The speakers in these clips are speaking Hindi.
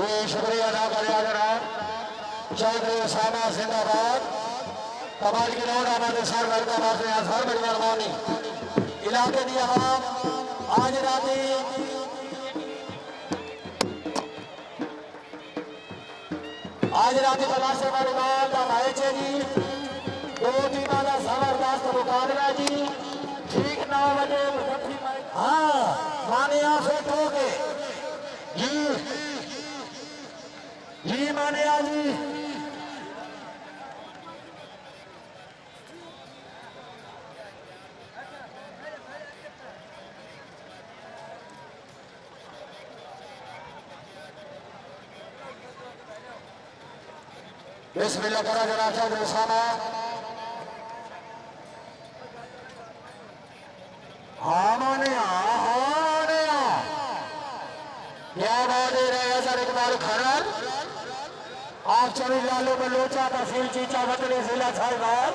जी शुक्रिया अदा कर जनाब चौधरी उसामा जिंदाबाद कमाल की रोड आबाद सर वेलकम आपसे सर बड़ी मेहरबानी इलाके की आवाम आज राती तलाशे वाली बात का मैच है जी दो टीमों का जबरदस्त मुकाबला जी ठीक 9 बजे हाँ मानिया से ठोके जी मानिया जी बिस्मिल्लाह करा जरा चौधरी सामा क्या बात है सर इकबाल खरल आप चौधरी लालू बलोचा तहसील चीचा वतनी जिला साहिबाल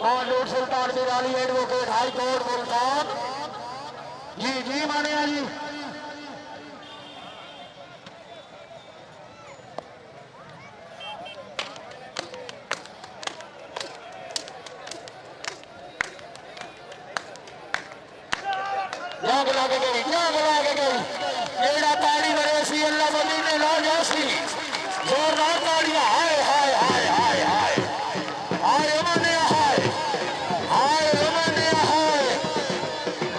और नूर सुल्तान बिराली एडवोकेट हाई कोर्ट मुल्तान जी जी मानिया जी ताड़ी बड़े सी अल्लाह बली ने ला जासी जोरदार ताड़ियां हाय हाय हाय हाय हाय हाय उमने हाय हाय उमने हाय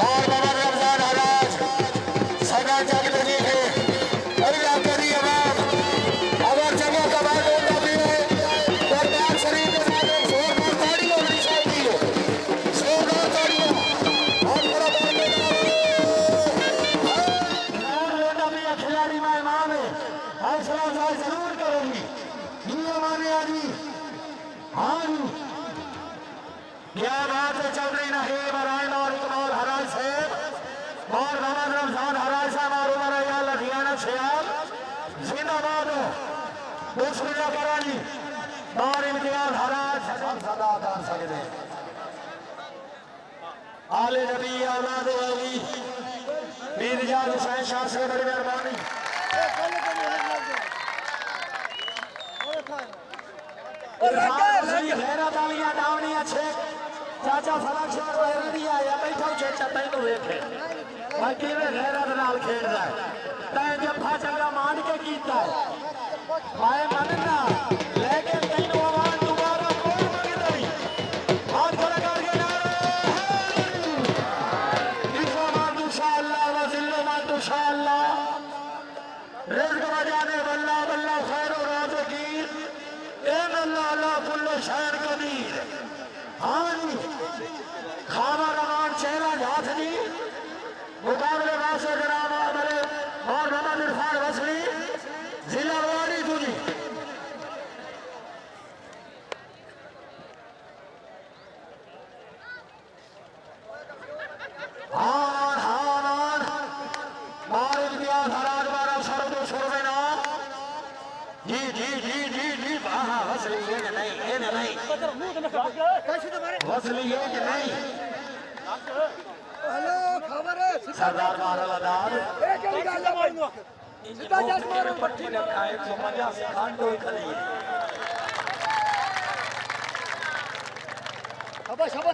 और बाबा रमजान हराज सदा जग लगी है अल्लाह करी आवाज अगर जगह का बात होता भी है दरबार शरीफ के साथ जोरदार ताड़ी होनी चाहिए जोरदार ताड़ियां और बड़ा हौसला जरूर करेंगी जी हाँ जी क्या बात है चौधरी नहीम नारायण और इकबाल हराज साहब और मोहम्मद रमजान हराज साहब और उमर अयाल लधियाना सियाल जिंदाबाद हो बिस्मिल्लाह करा जी और इम्तियाज हराज सदा कर सकते आले नबी औलाद अली पीर जान हुसैन शाह से बड़ी मेहरबानी चाचा फलक शहर नहीं आया बैठा चेचा तेन वेखे बाकी गैरत नाल खेलदा है तैं जफा चंगा मान के कीता है मैं मनना लेकिन तेन आवाज दोबारा कोई मंगदा नहीं हाथ खड़ा करके नारे इंशाअल्लाह वज़िल्ला इंशाअल्लाह रिज़्क़ बजाने बल्ला बल्ला खैर और राज़िकीन इन अल्लाह अल्लाह कुल्लु शैइन कदीर हाँ जी खामा रमान चेहरा झाथ जी मुकाबले वासे जनाब मेरे और मोहम्मद इरफान वसली जिला रेवाड़ी तुझी सरदार महाराज पट्टी ने खाए तो मजा से खान कोई खड़ी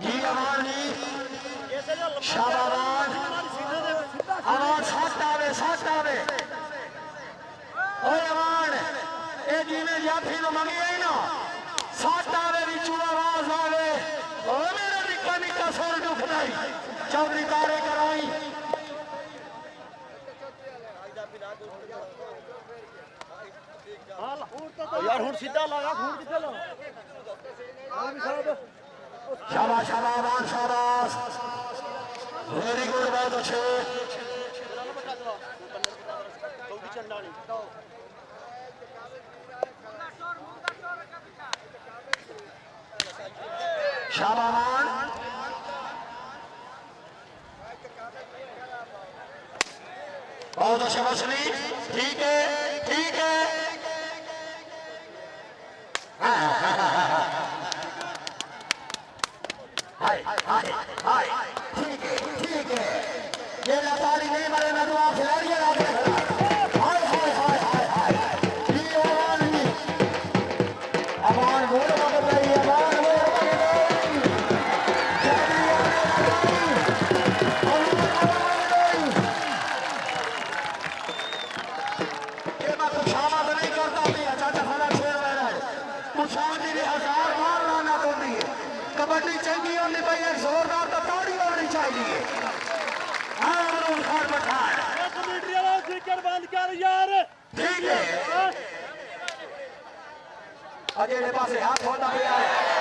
जी अमान जी शाबाश अमान साथ आवे ओए अमान ए जी ने जाफी तो मंगी है ना साथ आवे बिचू आवाज आवे ओ मेरा निक्का निक्का सोल दुखदाई चौधरी तारे कराई यार हुन सीधा लगा खून किथे लो शाबाश शाबाश शाबाश वेरी गुड बहुत अच्छे शाबाश बहुत अच्छे मछली ठीक है ठीक है हाय हाय हाय ठीक है ये ताली नहीं मरे मैं तो आप खिलाड़ी हाय हाय हाय हाय होनी भाई, एक जोरदार तो ताड़ी होनी चाहिए। हाँ अमरूद खान पठान कमेटी वाला स्पीकर बंद कर यार। ठीक है, अजय ने पासे हाथ होता है।